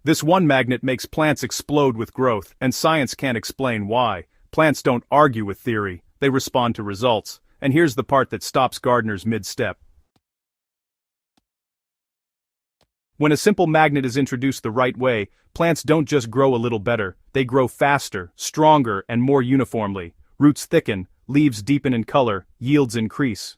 This one magnet makes plants explode with growth, and science can't explain why. Plants don't argue with theory, they respond to results. And here's the part that stops gardeners mid-step. When a simple magnet is introduced the right way, plants don't just grow a little better, they grow faster, stronger, and more uniformly. Roots thicken, leaves deepen in color, yields increase.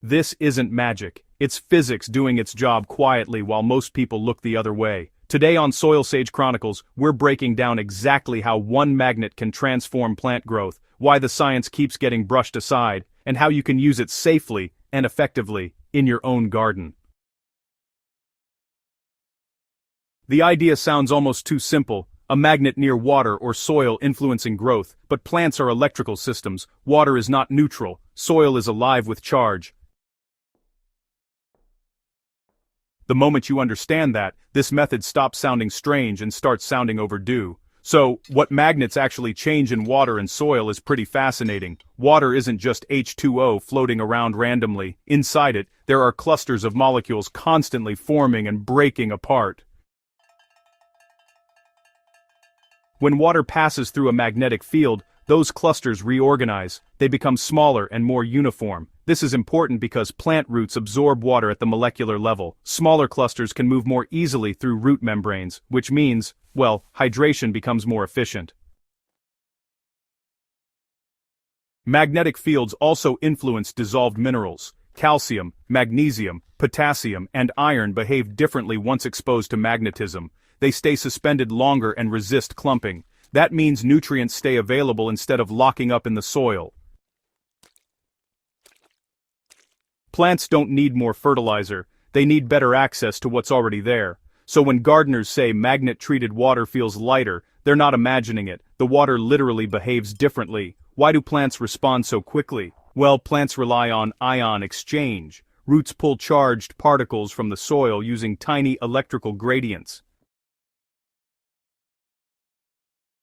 This isn't magic, it's physics doing its job quietly while most people look the other way. Today on Soilsage Chronicles, we're breaking down exactly how one magnet can transform plant growth, why the science keeps getting brushed aside, and how you can use it safely and effectively in your own garden. The idea sounds almost too simple, a magnet near water or soil influencing growth, but plants are electrical systems, water is not neutral, soil is alive with charge. The moment you understand that, this method stops sounding strange and starts sounding overdue. So, what magnets actually change in water and soil is pretty fascinating. Water isn't just H2O floating around randomly. Inside it, there are clusters of molecules constantly forming and breaking apart. When water passes through a magnetic field, those clusters reorganize, they become smaller and more uniform. This is important because plant roots absorb water at the molecular level. Smaller clusters can move more easily through root membranes, which means, well, hydration becomes more efficient. Magnetic fields also influence dissolved minerals. Calcium, magnesium, potassium, and iron behave differently once exposed to magnetism. They stay suspended longer and resist clumping. That means nutrients stay available instead of locking up in the soil. Plants don't need more fertilizer, they need better access to what's already there. So when gardeners say magnet-treated water feels lighter, they're not imagining it, the water literally behaves differently. Why do plants respond so quickly? Well, plants rely on ion exchange. Roots pull charged particles from the soil using tiny electrical gradients.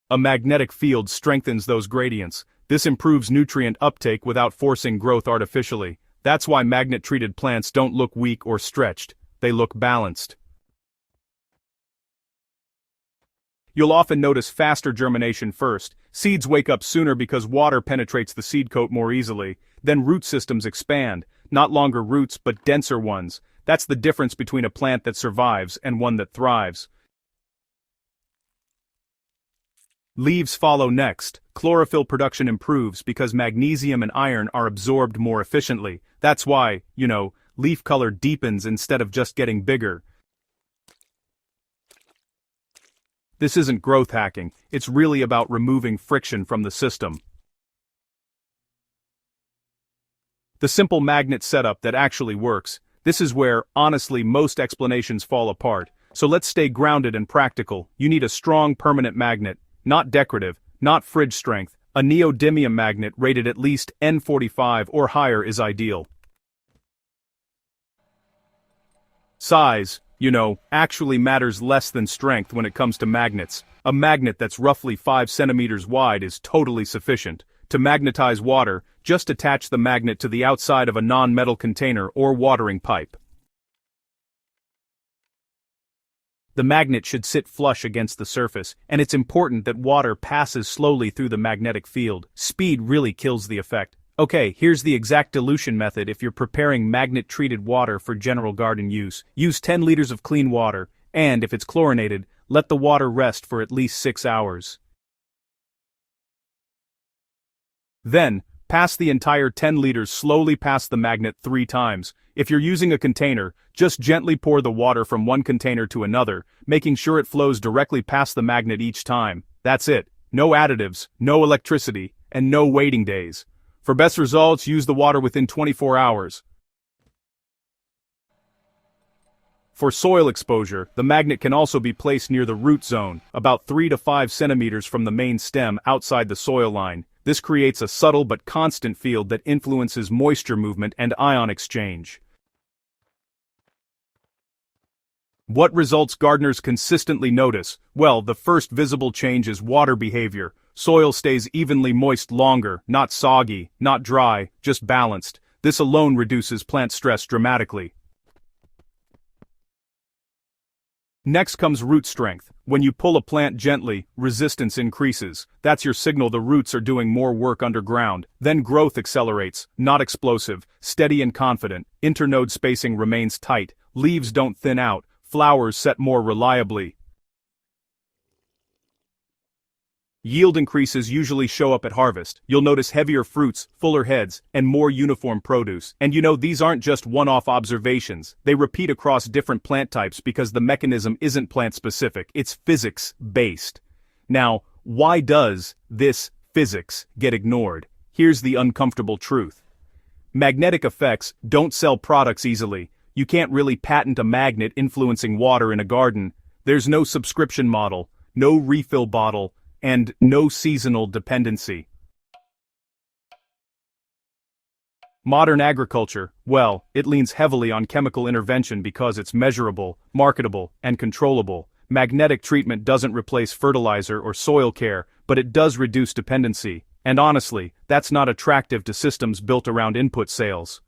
A magnetic field strengthens those gradients. This improves nutrient uptake without forcing growth artificially. That's why magnet-treated plants don't look weak or stretched. They look balanced. You'll often notice faster germination first. Seeds wake up sooner because water penetrates the seed coat more easily. Then root systems expand. Not longer roots, but denser ones. That's the difference between a plant that survives and one that thrives. Leaves follow next. Chlorophyll production improves because magnesium and iron are absorbed more efficiently. That's why, leaf color deepens instead of just getting bigger. This isn't growth hacking, it's really about removing friction from the system. The simple magnet setup that actually works. This is where, honestly, most explanations fall apart. So let's stay grounded and practical. You need a strong permanent magnet. Not decorative, not fridge strength, a neodymium magnet rated at least N45 or higher is ideal. Size, actually matters less than strength when it comes to magnets. A magnet that's roughly 5 centimeters wide is totally sufficient. To magnetize water, just attach the magnet to the outside of a non-metal container or watering pipe. The magnet should sit flush against the surface, and it's important that water passes slowly through the magnetic field. Speed really kills the effect. Okay, here's the exact dilution method if you're preparing magnet-treated water for general garden use. Use 10 liters of clean water, and if it's chlorinated, let the water rest for at least 6 hours. Then, pass the entire 10 liters slowly past the magnet 3 times. If you're using a container, just gently pour the water from one container to another, making sure it flows directly past the magnet each time. That's it. No additives, no electricity, and no waiting days. For best results, use the water within 24 hours. For soil exposure, the magnet can also be placed near the root zone, about 3 to 5 centimeters from the main stem outside the soil line. This creates a subtle but constant field that influences moisture movement and ion exchange. What results gardeners consistently notice? Well, the first visible change is water behavior. Soil stays evenly moist longer, not soggy, not dry, just balanced. This alone reduces plant stress dramatically. Next comes root strength. When you pull a plant gently, resistance increases. That's your signal the roots are doing more work underground. Then growth accelerates, not explosive, steady and confident. Internode spacing remains tight, leaves don't thin out, flowers set more reliably. Yield increases usually show up at harvest. You'll notice heavier fruits, fuller heads, and more uniform produce. And these aren't just one-off observations. They repeat across different plant types because the mechanism isn't plant-specific, it's physics-based. Now, why does this physics get ignored? Here's the uncomfortable truth. Magnetic effects don't sell products easily. You can't really patent a magnet influencing water in a garden. There's no subscription model, no refill bottle, and no seasonal dependency. Modern agriculture, well, it leans heavily on chemical intervention because it's measurable, marketable, and controllable. Magnetic treatment doesn't replace fertilizer or soil care, but it does reduce dependency. And honestly, that's not attractive to systems built around input sales.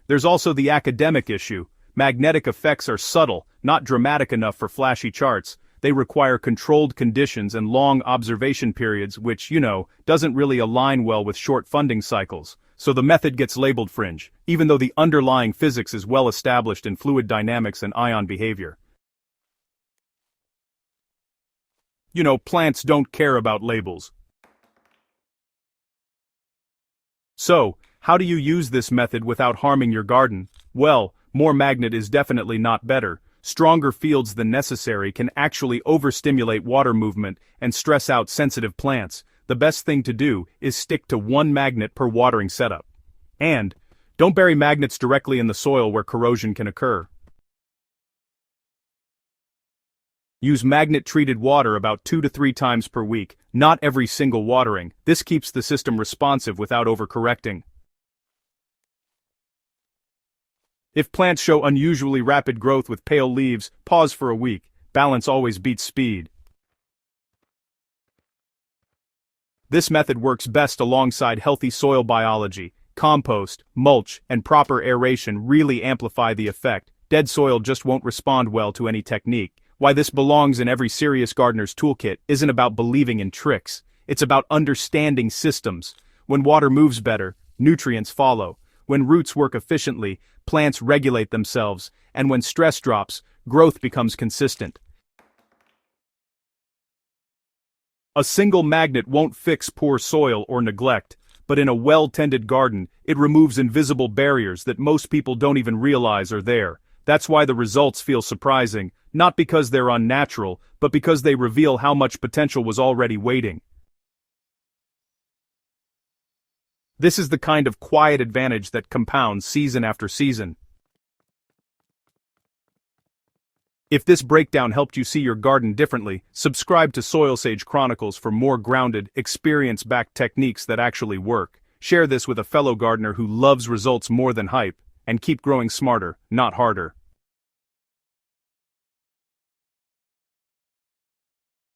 There's also the academic issue. Magnetic effects are subtle, not dramatic enough for flashy charts. They require controlled conditions and long observation periods which, doesn't really align well with short funding cycles. So the method gets labeled fringe, even though the underlying physics is well established in fluid dynamics and ion behavior. Plants don't care about labels. So, how do you use this method without harming your garden? Well, more magnet is definitely not better. Stronger fields than necessary can actually overstimulate water movement and stress out sensitive plants. The best thing to do is stick to one magnet per watering setup. And don't bury magnets directly in the soil where corrosion can occur. Use magnet-treated water about 2 to 3 times per week, not every single watering. This keeps the system responsive without overcorrecting. If plants show unusually rapid growth with pale leaves, pause for a week. Balance always beats speed. This method works best alongside healthy soil biology. Compost, mulch, and proper aeration really amplify the effect. Dead soil just won't respond well to any technique. Why this belongs in every serious gardener's toolkit isn't about believing in tricks. It's about understanding systems. When water moves better, nutrients follow. When roots work efficiently, plants regulate themselves, and when stress drops, growth becomes consistent. A single magnet won't fix poor soil or neglect, but in a well-tended garden, it removes invisible barriers that most people don't even realize are there. That's why the results feel surprising, not because they're unnatural, but because they reveal how much potential was already waiting. This is the kind of quiet advantage that compounds season after season. If this breakdown helped you see your garden differently, subscribe to Soilsage Chronicles for more grounded, experience-backed techniques that actually work. Share this with a fellow gardener who loves results more than hype, and keep growing smarter, not harder.